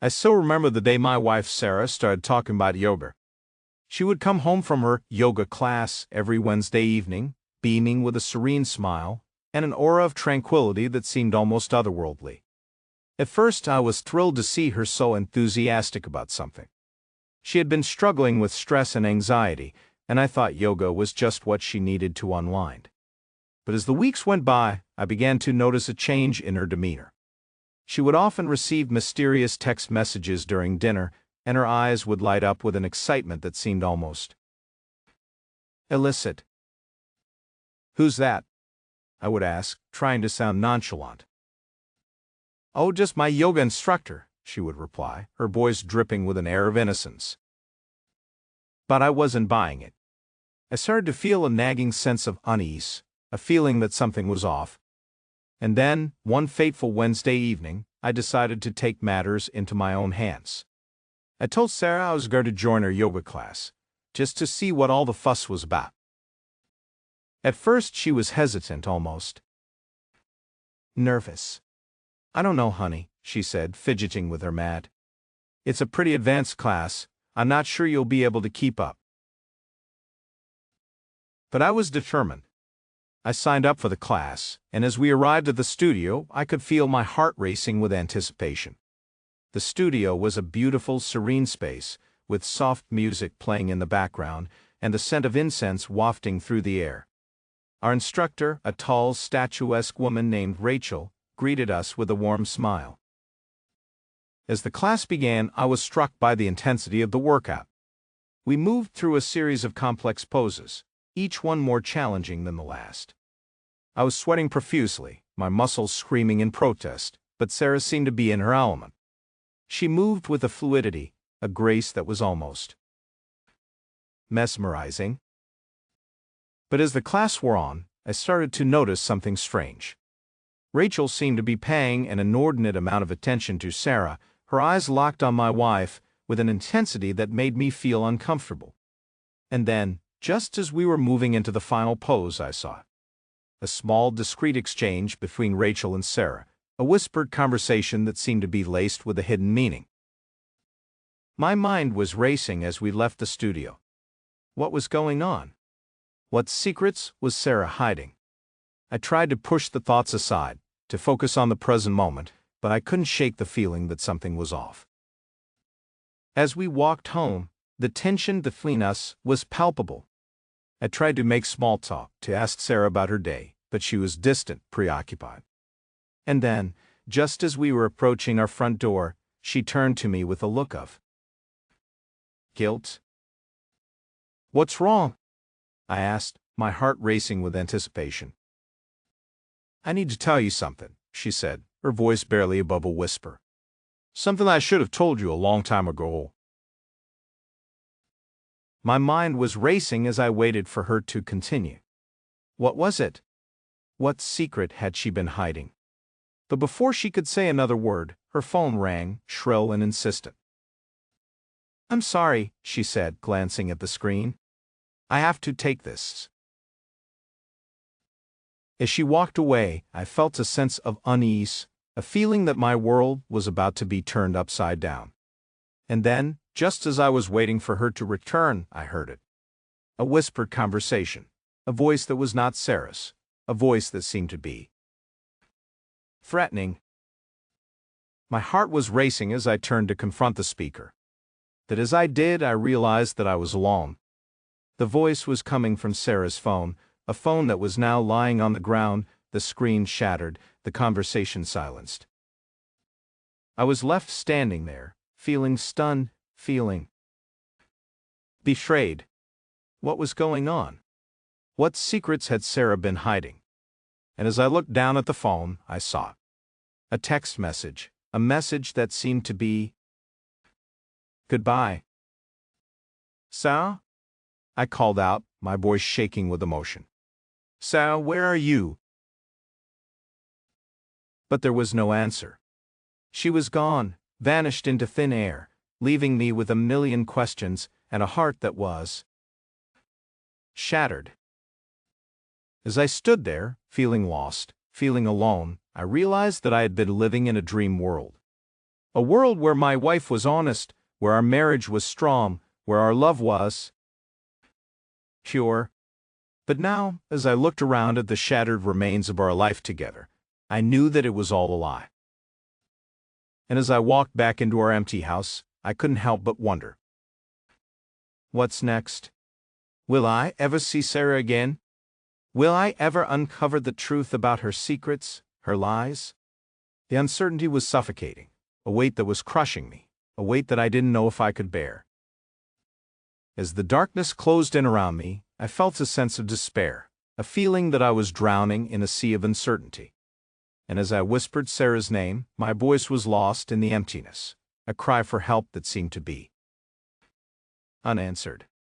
I still remember the day my wife Sarah started talking about yoga. She would come home from her yoga class every Wednesday evening, beaming with a serene smile and an aura of tranquility that seemed almost otherworldly. At first, I was thrilled to see her so enthusiastic about something. She had been struggling with stress and anxiety, and I thought yoga was just what she needed to unwind. But as the weeks went by, I began to notice a change in her demeanor. She would often receive mysterious text messages during dinner, and her eyes would light up with an excitement that seemed almost illicit. "Who's that?" I would ask, trying to sound nonchalant. "Oh, just my yoga instructor," she would reply, her voice dripping with an air of innocence. But I wasn't buying it. I started to feel a nagging sense of unease, a feeling that something was off. And then, one fateful Wednesday evening, I decided to take matters into my own hands. I told Sarah I was going to join her yoga class, just to see what all the fuss was about. At first, she was hesitant, almost nervous. "I don't know, honey," she said, fidgeting with her mat. "It's a pretty advanced class. I'm not sure you'll be able to keep up." But I was determined. I signed up for the class, and as we arrived at the studio, I could feel my heart racing with anticipation. The studio was a beautiful, serene space, with soft music playing in the background and the scent of incense wafting through the air. Our instructor, a tall, statuesque woman named Rachel, greeted us with a warm smile. As the class began, I was struck by the intensity of the workout. We moved through a series of complex poses, each one more challenging than the last. I was sweating profusely, my muscles screaming in protest, but Sarah seemed to be in her element. She moved with a fluidity, a grace that was almost mesmerizing. But as the class wore on, I started to notice something strange. Rachel seemed to be paying an inordinate amount of attention to Sarah, her eyes locked on my wife with an intensity that made me feel uncomfortable. And then, just as we were moving into the final pose, I saw a small, discreet exchange between Rachel and Sarah, a whispered conversation that seemed to be laced with a hidden meaning. My mind was racing as we left the studio. What was going on? What secrets was Sarah hiding? I tried to push the thoughts aside, to focus on the present moment, but I couldn't shake the feeling that something was off. As we walked home, the tension between us was palpable. I tried to make small talk, to ask Sarah about her day, but she was distant, preoccupied. And then, just as we were approaching our front door, she turned to me with a look of guilt. "What's wrong?" I asked, my heart racing with anticipation. "I need to tell you something," she said, her voice barely above a whisper. "Something I should have told you a long time ago." My mind was racing as I waited for her to continue. What was it? What secret had she been hiding? But before she could say another word, her phone rang, shrill and insistent. "I'm sorry," she said, glancing at the screen. "I have to take this." As she walked away, I felt a sense of unease, a feeling that my world was about to be turned upside down. And then, just as I was waiting for her to return, I heard it. A whispered conversation, a voice that was not Sarah's, a voice that seemed to be threatening. My heart was racing as I turned to confront the speaker. But as I did, I realized that I was alone. The voice was coming from Sarah's phone, a phone that was now lying on the ground, the screen shattered, the conversation silenced. I was left standing there, feeling stunned, feeling betrayed. What was going on? What secrets had Sarah been hiding? And as I looked down at the phone, I saw a text message, a message that seemed to be goodbye. "Sarah?" I called out, my voice shaking with emotion. "Sarah, where are you?" But there was no answer. She was gone, vanished into thin air, leaving me with a million questions and a heart that was shattered. As I stood there, feeling lost, feeling alone, I realized that I had been living in a dream world. A world where my wife was honest, where our marriage was strong, where our love was pure. But now, as I looked around at the shattered remains of our life together, I knew that it was all a lie. And as I walked back into our empty house, I couldn't help but wonder. What's next? Will I ever see Sarah again? Will I ever uncover the truth about her secrets, her lies? The uncertainty was suffocating, a weight that was crushing me, a weight that I didn't know if I could bear. As the darkness closed in around me, I felt a sense of despair, a feeling that I was drowning in a sea of uncertainty. And as I whispered Sarah's name, my voice was lost in the emptiness, a cry for help that seemed to be unanswered.